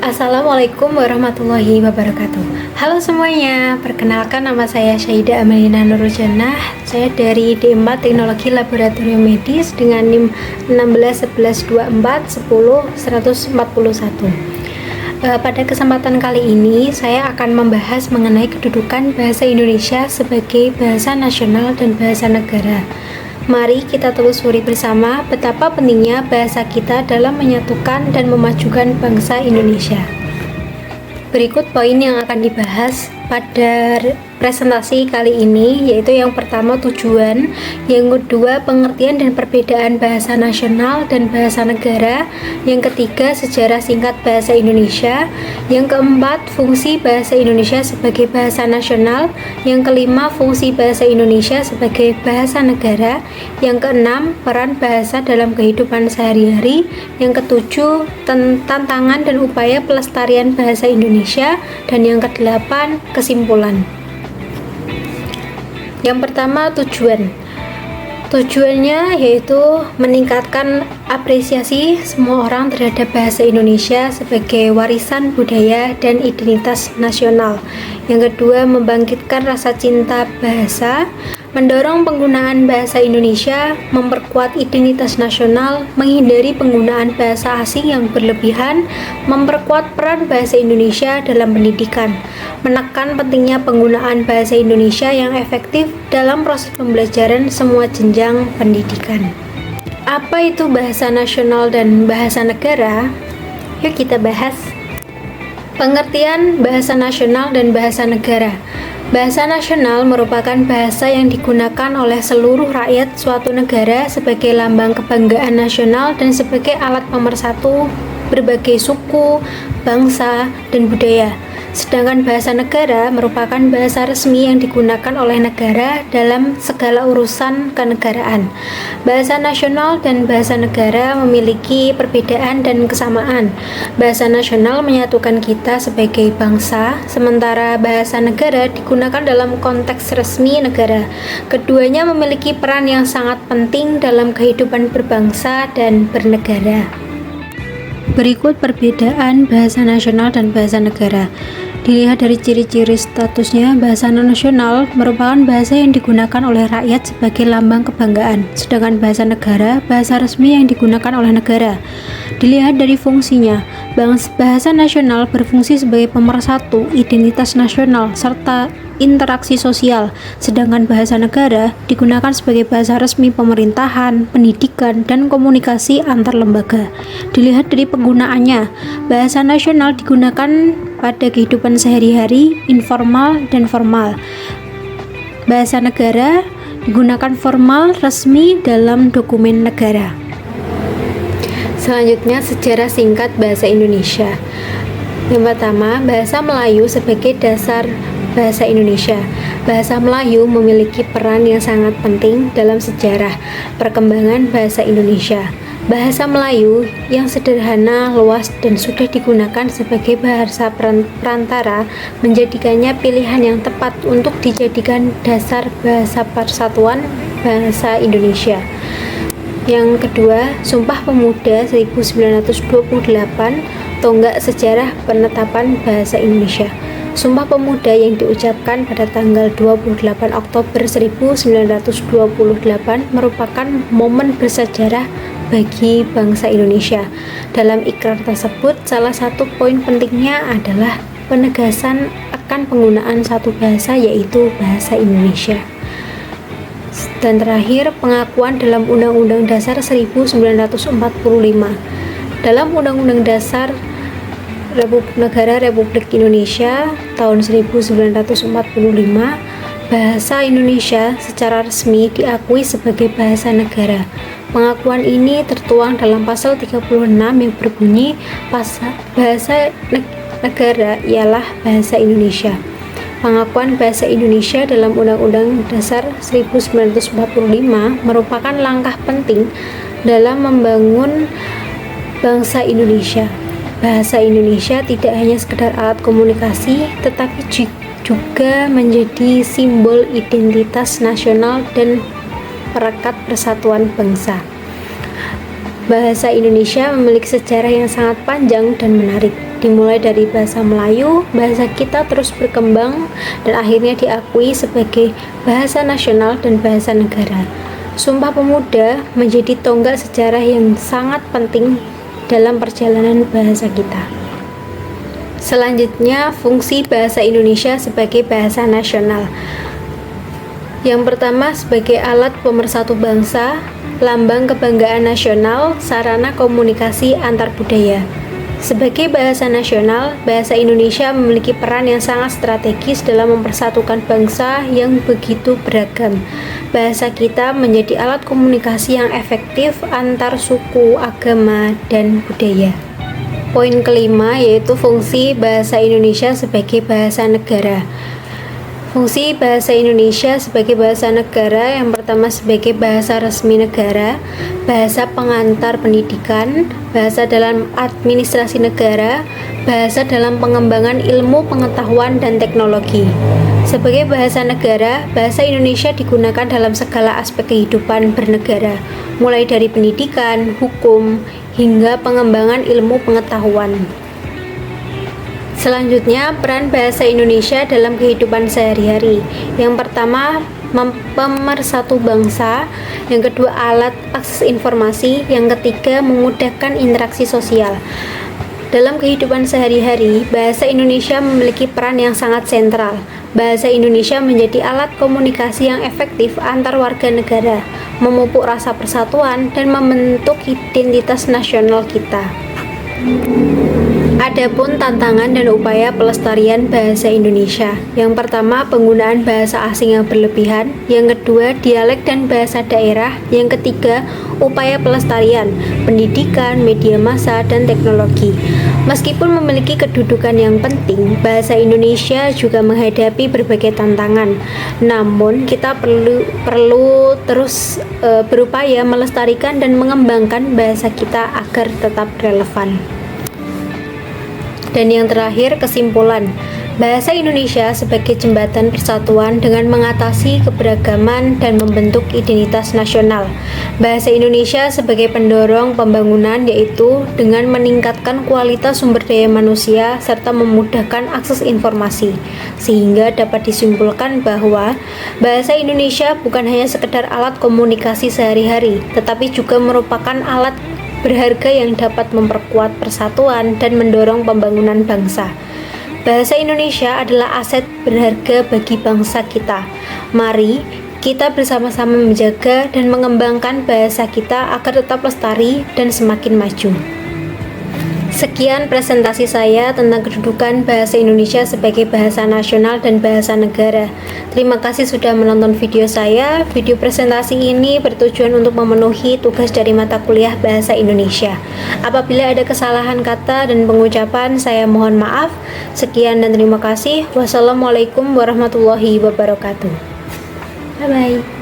Assalamualaikum warahmatullahi wabarakatuh. Halo semuanya, perkenalkan nama saya Syaida Amelina Nurujannah. Saya dari D4 Teknologi Laboratorium Medis dengan NIM 161124100141. Pada kesempatan kali ini saya akan membahas mengenai kedudukan bahasa Indonesia sebagai bahasa nasional dan bahasa negara. Mari kita telusuri bersama betapa pentingnya bahasa kita dalam menyatukan dan memajukan bangsa Indonesia. Berikut poin yang akan dibahas pada presentasi kali ini, yaitu yang pertama tujuan, yang kedua pengertian dan perbedaan bahasa nasional dan bahasa negara, yang ketiga sejarah singkat bahasa Indonesia, yang keempat fungsi bahasa Indonesia sebagai bahasa nasional, yang kelima fungsi bahasa Indonesia sebagai bahasa negara, yang keenam peran bahasa dalam kehidupan sehari-hari, yang ketujuh tantangan dan upaya pelestarian bahasa Indonesia, dan yang kedelapan kesimpulan. Yang pertama tujuannya yaitu meningkatkan apresiasi semua orang terhadap bahasa Indonesia sebagai warisan budaya dan identitas nasional. Yang kedua, membangkitkan rasa cinta bahasa, mendorong penggunaan bahasa Indonesia, memperkuat identitas nasional, menghindari penggunaan bahasa asing yang berlebihan, memperkuat peran bahasa Indonesia dalam pendidikan, menekan pentingnya penggunaan bahasa Indonesia yang efektif dalam proses pembelajaran semua jenjang pendidikan. Apa itu bahasa nasional dan bahasa negara? Yuk kita bahas. Pengertian bahasa nasional dan bahasa negara. Bahasa nasional merupakan bahasa yang digunakan oleh seluruh rakyat suatu negara sebagai lambang kebanggaan nasional dan sebagai alat pemersatu berbagai suku, bangsa, dan budaya. Sedangkan bahasa negara merupakan bahasa resmi yang digunakan oleh negara dalam segala urusan kenegaraan. Bahasa nasional dan bahasa negara memiliki perbedaan dan kesamaan. Bahasa nasional menyatukan kita sebagai bangsa, sementara bahasa negara digunakan dalam konteks resmi negara. Keduanya memiliki peran yang sangat penting dalam kehidupan berbangsa dan bernegara. Berikut perbedaan bahasa nasional dan bahasa negara. Dilihat dari ciri-ciri statusnya, bahasa nasional merupakan bahasa yang digunakan oleh rakyat sebagai lambang kebanggaan, sedangkan bahasa negara, bahasa resmi yang digunakan oleh negara. Dilihat dari fungsinya, bahasa nasional berfungsi sebagai pemersatu identitas nasional serta interaksi sosial, sedangkan bahasa negara digunakan sebagai bahasa resmi pemerintahan, pendidikan, dan komunikasi antar lembaga. Dilihat dari penggunaannya, bahasa nasional digunakan pada kehidupan sehari-hari, informal, dan formal. Bahasa negara digunakan formal, resmi dalam dokumen negara. Selanjutnya, sejarah singkat bahasa Indonesia. Yang pertama, bahasa Melayu sebagai dasar bahasa Indonesia. Bahasa Melayu memiliki peran yang sangat penting dalam sejarah perkembangan bahasa Indonesia. Bahasa Melayu yang sederhana, luas, dan sudah digunakan sebagai bahasa perantara menjadikannya pilihan yang tepat untuk dijadikan dasar bahasa persatuan bahasa Indonesia. Yang kedua, Sumpah Pemuda 1928, tonggak sejarah penetapan bahasa Indonesia. Sumpah Pemuda yang diucapkan pada tanggal 28 Oktober 1928 merupakan momen bersejarah bagi bangsa Indonesia. Dalam ikrar tersebut, salah satu poin pentingnya adalah penegasan akan penggunaan satu bahasa, yaitu bahasa Indonesia. Dan terakhir, pengakuan dalam Undang-Undang Dasar 1945. Dalam Undang-Undang Dasar Negara Republik Indonesia tahun 1945, bahasa Indonesia secara resmi diakui sebagai bahasa negara. Pengakuan ini tertuang dalam pasal 36 yang berbunyi, bahasa negara ialah bahasa Indonesia. Pengakuan bahasa Indonesia dalam Undang-Undang Dasar 1945 merupakan langkah penting dalam membangun bangsa Indonesia. Bahasa Indonesia tidak hanya sekedar alat komunikasi, tetapi juga menjadi simbol identitas nasional dan perekat persatuan bangsa. Bahasa Indonesia memiliki sejarah yang sangat panjang dan menarik. Dimulai dari bahasa Melayu, bahasa kita terus berkembang dan akhirnya diakui sebagai bahasa nasional dan bahasa negara. Sumpah Pemuda menjadi tonggak sejarah yang sangat penting dalam perjalanan bahasa kita. Selanjutnya, fungsi bahasa Indonesia sebagai bahasa nasional. Yang pertama, sebagai alat pemersatu bangsa, lambang kebanggaan nasional, sarana komunikasi antar budaya. Sebagai bahasa nasional, bahasa Indonesia memiliki peran yang sangat strategis dalam mempersatukan bangsa yang begitu beragam. Bahasa kita menjadi alat komunikasi yang efektif antar suku, agama, dan budaya. Poin kelima yaitu fungsi bahasa Indonesia sebagai bahasa negara. Fungsi bahasa Indonesia sebagai bahasa negara yang pertama sebagai bahasa resmi negara, bahasa pengantar pendidikan, bahasa dalam administrasi negara, bahasa dalam pengembangan ilmu pengetahuan dan teknologi. Sebagai bahasa negara, bahasa Indonesia digunakan dalam segala aspek kehidupan bernegara, mulai dari pendidikan, hukum, hingga pengembangan ilmu pengetahuan. Selanjutnya, peran bahasa Indonesia dalam kehidupan sehari-hari. Yang pertama, pemersatu bangsa. Yang kedua, alat akses informasi. Yang ketiga, memudahkan interaksi sosial. Dalam kehidupan sehari-hari, bahasa Indonesia memiliki peran yang sangat sentral. Bahasa Indonesia menjadi alat komunikasi yang efektif antar warga negara, memupuk rasa persatuan, dan membentuk identitas nasional kita. Adapun tantangan dan upaya pelestarian bahasa Indonesia. Yang pertama, penggunaan bahasa asing yang berlebihan. Yang kedua, dialek dan bahasa daerah. Yang ketiga, upaya pelestarian, pendidikan, media massa, dan teknologi. Meskipun memiliki kedudukan yang penting, bahasa Indonesia juga menghadapi berbagai tantangan. Namun, kita perlu terus berupaya melestarikan dan mengembangkan bahasa kita agar tetap relevan. Dan yang terakhir, kesimpulan. Bahasa Indonesia sebagai jembatan persatuan dengan mengatasi keberagaman dan membentuk identitas nasional. Bahasa Indonesia sebagai pendorong pembangunan, yaitu dengan meningkatkan kualitas sumber daya manusia serta memudahkan akses informasi. Sehingga dapat disimpulkan bahwa bahasa Indonesia bukan hanya sekedar alat komunikasi sehari-hari, tetapi juga merupakan alat berharga yang dapat memperkuat persatuan dan mendorong pembangunan bangsa. Bahasa Indonesia adalah aset berharga bagi bangsa kita. Mari kita bersama-sama menjaga dan mengembangkan bahasa kita agar tetap lestari dan semakin maju. Sekian presentasi saya tentang kedudukan bahasa Indonesia sebagai bahasa nasional dan bahasa negara. Terima kasih sudah menonton video saya. Video presentasi ini bertujuan untuk memenuhi tugas dari mata kuliah Bahasa Indonesia. Apabila ada kesalahan kata dan pengucapan, saya mohon maaf. Sekian dan terima kasih. Wassalamualaikum warahmatullahi wabarakatuh. Bye-bye.